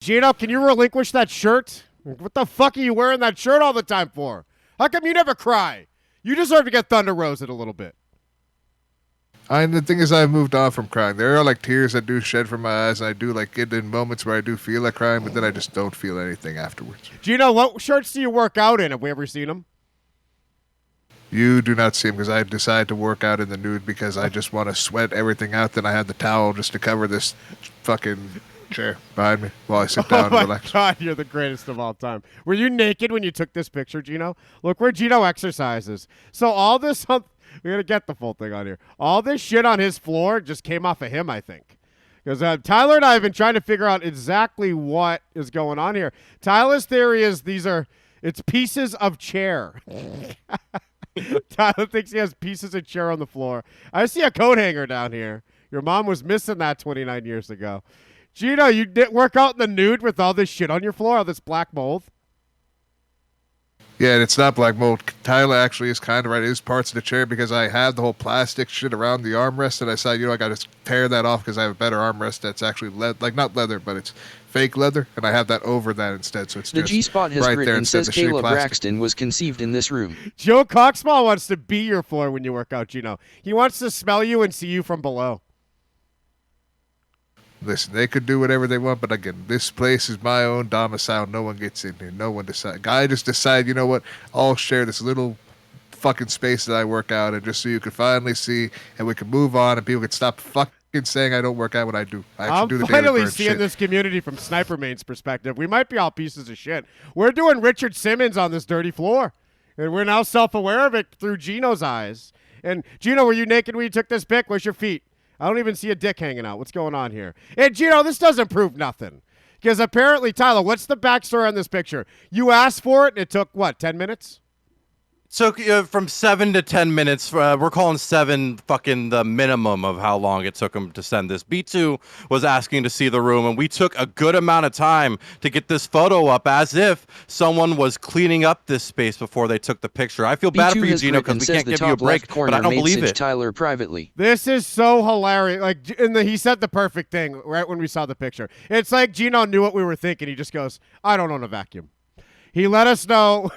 Geno, can you relinquish that shirt? What the fuck are you wearing that shirt all the time for? How come you never cry? You deserve to get Thunder Roasted a little bit. The thing is, I've moved on from crying. There are like tears that do shed from my eyes, and I do like get in moments where I do feel like crying, but then I just don't feel anything afterwards. Geno, what shirts do you work out in? Have we ever seen them? You do not see them because I decide to work out in the nude because I just want to sweat everything out. Then I have the towel just to cover this fucking chair behind me while I sit down and relax. God, you're the greatest of all time. Were you naked when you took this picture, Geno? Look where Geno exercises. So all this, we're going to get the full thing on here. All this shit on his floor just came off of him, I think. Because Tyler and I have been trying to figure out exactly what is going on here. Tyler's theory is it's pieces of chair. Tyler thinks he has pieces of chair on the floor. I see a coat hanger down here. Your mom was missing that 29 years ago. Geno, you did work out in the nude with all this shit on your floor, all this black mold? Yeah, and it's not black mold. Tyler actually is kind of right. It is parts of the chair because I have the whole plastic shit around the armrest, and I said, I got to tear that off because I have a better armrest that's actually not leather, but it's fake leather, and I have that over that instead, so it's the just G-spot has right written there and says Caleb plastic. Braxton was conceived in this room. Joe Coxmall wants to be your floor when you work out, Geno. He wants to smell you and see you from below. Listen, they could do whatever they want, but again, this place is my own domicile. No one gets in here. No one decides. Guy just decided, you know what? I'll share this little fucking space that I work out, and just so you can finally see, and we can move on, and people can stop fucking saying I don't work out when I do. I actually do the finally daily burn seeing shit. This community from Sniper Main's perspective. We might be all pieces of shit. We're doing Richard Simmons on this dirty floor, and we're now self-aware of it through Geno's eyes. And Geno, were you naked when you took this pic? Where's your feet? I don't even see a dick hanging out. What's going on here? And, Geno, this doesn't prove nothing. Because apparently, Tyler, what's the backstory on this picture? You asked for it, and it took, 10 minutes? So from 7 to 10 minutes, we're calling 7 fucking the minimum of how long it took him to send this. B2 was asking to see the room, and we took a good amount of time to get this photo up as if someone was cleaning up this space before they took the picture. I feel bad for you, Geno, because we can't give you a break, but I don't believe it. Tyler privately. This is so hilarious. He said the perfect thing right when we saw the picture. It's like Geno knew what we were thinking. He just goes, I don't own a vacuum. He let us know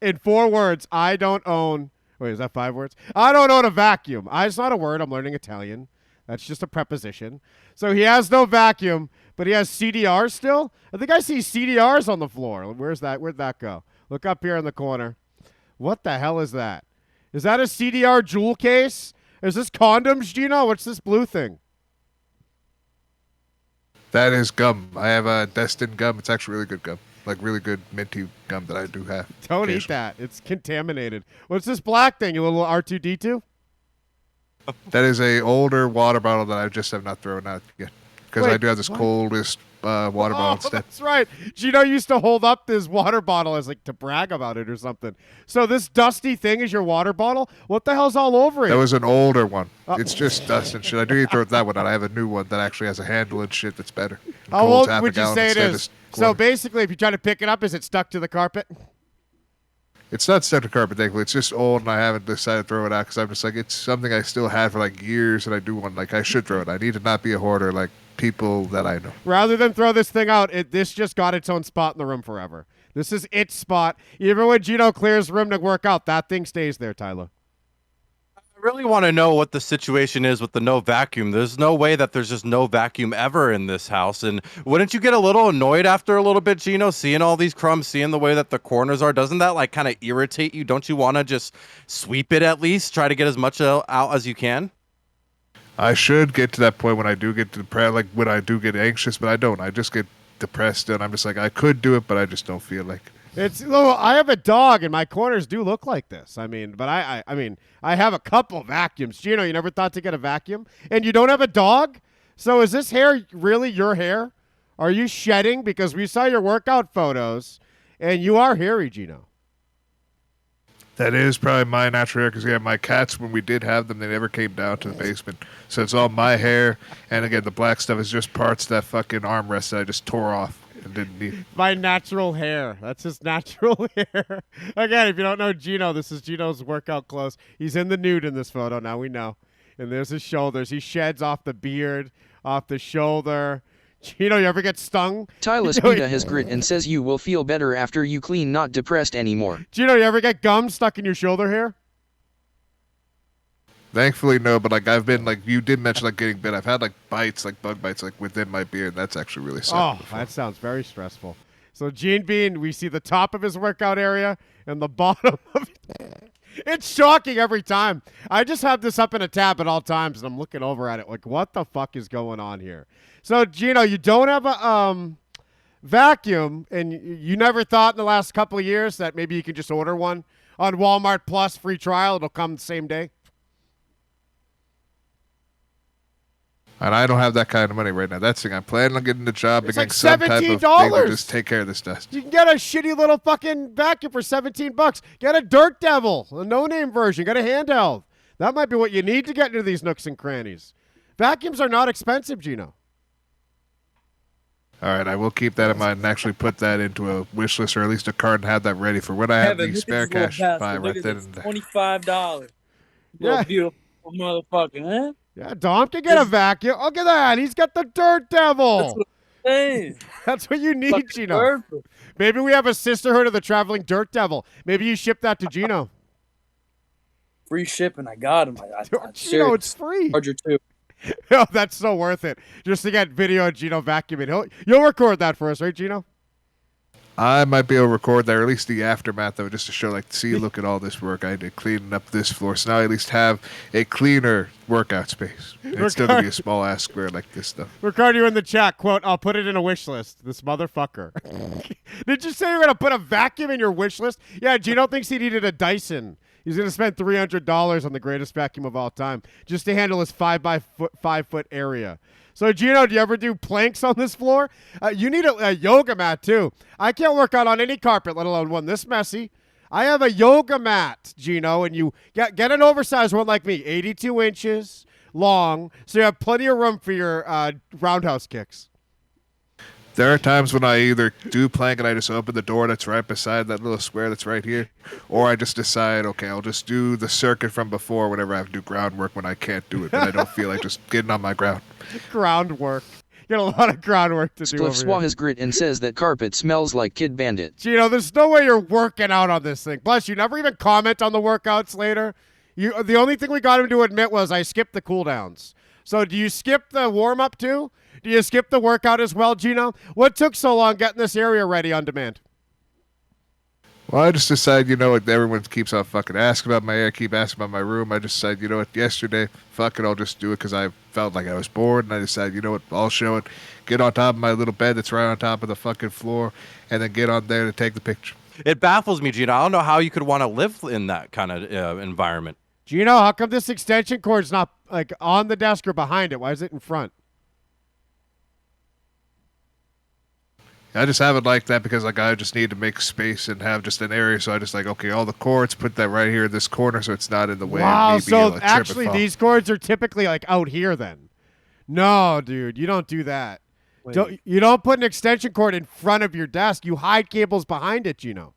in 4 words, I don't own... Wait, is that 5 words? I don't own a vacuum. It's not a word. I'm learning Italian. That's just a preposition. So he has no vacuum, but he has CDRs still? I think I see CDRs on the floor. Where's that? Where'd that go? Look up here in the corner. What the hell is that? Is that a CDR jewel case? Is this condoms, Geno? What's this blue thing? That is gum. I have a Destin gum. It's actually really good gum. Like really good minty gum that I do have. Don't eat that. It's contaminated. What's this black thing? You little R2-D2? That is a older water bottle that I just have not thrown out yet. Because I do have this coldest water bottle instead. That's right. Geno used to hold up this water bottle as to brag about it or something. So this dusty thing is your water bottle? What the hell's all over it? That was an older one. It's just dust and shit. I do need to throw that one out. I have a new one that actually has a handle and shit that's better. How old would you say it is? So basically, if you try to pick it up, is it stuck to the carpet? It's not stuck to carpet, thankfully. It's just old, and I haven't decided to throw it out because I'm just like, it's something I still had for years, and I do want, I should throw it. I need to not be a hoarder like people that I know. Rather than throw this thing out, this just got its own spot in the room forever. This is its spot. Even when Geno clears the room to work out, that thing stays there, Tyler. I really want to know what the situation is with the no vacuum. There's no way that there's just no vacuum ever in this house. And wouldn't you get a little annoyed after a little bit, Geno, seeing all these crumbs, seeing the way that the corners are? Doesn't that kind of irritate you? Don't you want to just sweep it at least? Try to get as much out as you can? I should get to that point when I do get depressed, when I do get anxious, but I don't. I just get depressed, and I'm just like, I could do it, but I just don't feel like it. I have a dog, and my corners do look like this. But I have a couple vacuums. Geno, you never thought to get a vacuum? And you don't have a dog? So is this hair really your hair? Are you shedding? Because we saw your workout photos, and you are hairy, Geno. That is probably my natural hair because, my cats, when we did have them, they never came down to the basement. So it's all my hair, and again, the black stuff is just parts of that fucking armrest that I just tore off. Didn't need. My natural hair. That's his natural hair. Again, if you don't know Geno, this is Geno's workout clothes. He's in the nude in this photo. Now we know. And there's his shoulders. He sheds off the beard, off the shoulder. Gino, you ever get stung? Tyler Spita has grit and says you will feel better after you clean, not depressed anymore. Gino, you ever get gum stuck in your shoulder hair? Thankfully, no, but like I've been like you did mention like getting bit. I've had like bites, like bug bites, like within my beard. That's actually really sucked. Oh, that sounds very stressful. So Gene Bean, we see the top of his workout area and the bottom of it. It's shocking every time. I just have this up in a tab at all times, and I'm looking over at it like, what the fuck is going on here? So, Gino, you don't have a vacuum, and you never thought in the last couple of years that maybe you could just order one on Walmart Plus free trial. It'll come the same day. And I don't have that kind of money right now. That's the thing. I'm planning on getting a job, It's getting like some type of thing $17. to just take care of this dust. You can get a shitty little fucking vacuum for $17. Get a Dirt Devil, a no-name version. Get a handheld. That might be what you need to get into these nooks and crannies. Vacuums are not expensive, Gino. All right, I will keep that in mind and actually put that into a wish list or at least a card and have that ready for when I have Kevin, the look at spare this little cash bastard. buy Look right at then this, and there. $25. Yeah. Little beautiful motherfucker, huh? Yeah, Dom can get a vacuum. Look at that. He's got the Dirt Devil. That's what I'm saying. That's what you need, Fucking Gino. perfect. Maybe we have a sisterhood of the traveling Dirt Devil. Maybe you ship that to Gino. Free shipping. I got him. I Gino, it's free. Charger too. Oh, that's so worth it. Just to get video of Gino vacuuming. You'll record that for us, right, Gino? I might be able to record that, or at least the aftermath of it, just to show, like, see, look at all this work I did cleaning up this floor. So now I at least have a cleaner workout space. It's still going to be a small-ass square like this stuff. Ricardo, you in the chat, quote, I'll put it in a wish list. This motherfucker. Did you say you're going to put a vacuum in your wish list? Yeah, Gino thinks he needed a Dyson. He's going to spend $300 on the greatest vacuum of all time just to handle his 5 foot area. So, Gino, do you ever do planks on this floor? You need a yoga mat, too. I can't work out on any carpet, let alone one this messy. I have a yoga mat, Gino, and you get an oversized one like me, 82 inches long, so you have plenty of room for your roundhouse kicks. There are times when I either do plank and I just open the door that's right beside that little square that's right here, or I just decide, okay, I'll just do the circuit from before whenever I have to do groundwork when I can't do it, but I don't feel like just getting on my ground. Groundwork. You got a lot of groundwork to do Spliff over Swa here. has grit and says that carpet smells like Kid Bandit. Gino, there's no way you're working out on this thing. Plus, you never even comment on the workouts later. The only thing we got him to admit was I skipped the cooldowns. So do you skip the warm-up too? Do you skip the workout as well, Gino? What took so long getting this area ready on demand? Well, I just decided, you know what, everyone keeps on fucking asking about my hair, keep asking about my room. I just decided, you know what, yesterday, fuck it, I'll just do it because I felt like I was bored, and I decided, you know what, I'll show it, get on top of my little bed that's right on top of the fucking floor, and then get on there to take the picture. It baffles me, Gino. I don't know how you could want to live in that kind of environment. Gino, how come this extension cord's not like on the desk or behind it? Why is it in front? I just have it like that because like I just need to make space and have just an area. So I just like, okay, all the cords, put that right here in this corner so it's not in the way. Wow, of me being so able to trip and actually fall. these cords are typically like out here then. No, dude, you don't do that. You don't put an extension cord in front of your desk. You hide cables behind it, Gino.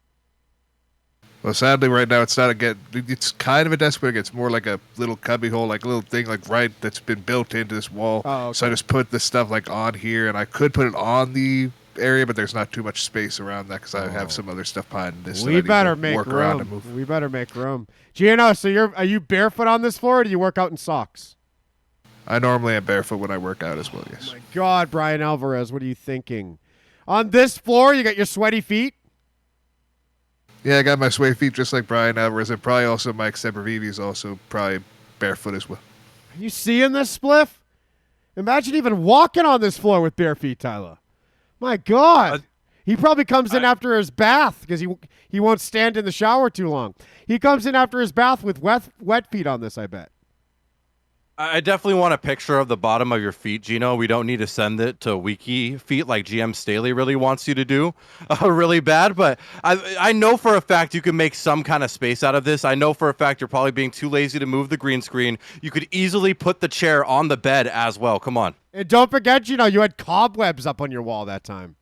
Well, sadly, right now it's not it's kind of a desk, but it's more like a little cubby hole, like a little thing, like right that's been built into this wall. Oh, okay. So I just put this stuff like on here, and I could put it on the area, but there's not too much space around that because I have some other stuff behind this. that I We need to better make work around and room. move. We better make room. Gino, so are you barefoot on this floor, or do you work out in socks? I normally am barefoot when I work out as well. Yes. Oh my God, Brian Alvarez, what are you thinking? On this floor, you got your sweaty feet. Yeah, I got my sway feet just like Brian Alvarez, and probably also Mike Sempervive is also probably barefoot as well. Are you seeing this, Spliff? Imagine even walking on this floor with bare feet, Tyler. My God. He probably comes in after his bath because he won't stand in the shower too long. He comes in after his bath with wet feet on this, I bet. I definitely want a picture of the bottom of your feet, Gino. We don't need to send it to Wiki Feet like GM Staley really wants you to do really bad. But I know for a fact you can make some kind of space out of this. I know for a fact you're probably being too lazy to move the green screen. You could easily put the chair on the bed as well. Come on. And don't forget, Gino, you had cobwebs up on your wall that time.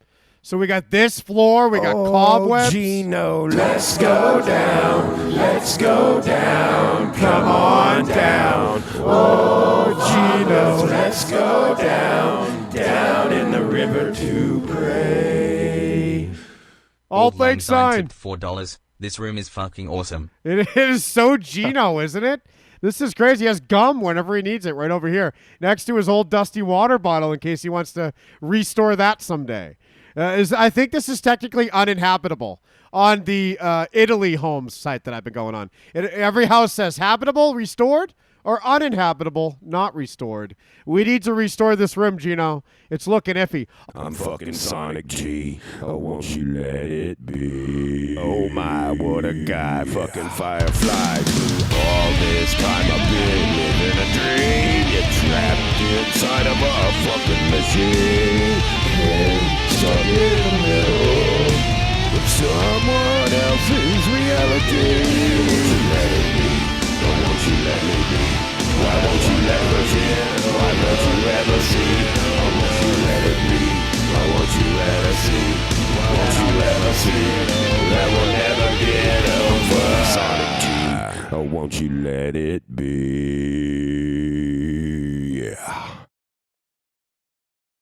So we got this floor, we got cobwebs. Gino, let's go down, come on down. Oh, Gino, let's go down in the river to pray. All Old Lang things Syne signed. tipped $4. This room is fucking awesome. It is so Geno, isn't it? This is crazy. He has gum whenever he needs it right over here next to his old dusty water bottle in case he wants to restore that someday. I think this is technically uninhabitable on the Italy Homes site that I've been going on. Every house says habitable, restored, or uninhabitable, not restored. We need to restore this room, Geno. It's looking iffy. I'm fucking Sonic G. Oh, won't you let it be? Oh my, what a guy. Fucking Firefly. Through all this time I've been living a dream. You're trapped inside of a fucking machine. And stuck in the middle of someone else's reality. Won't you let it be? Oh, won't you let me be? Why won't you let us in? Why won't you ever see? Oh, won't you let it be? Why won't you let us see? Why won't you ever see? That will never get over. Sonic G, oh, won't you let it be?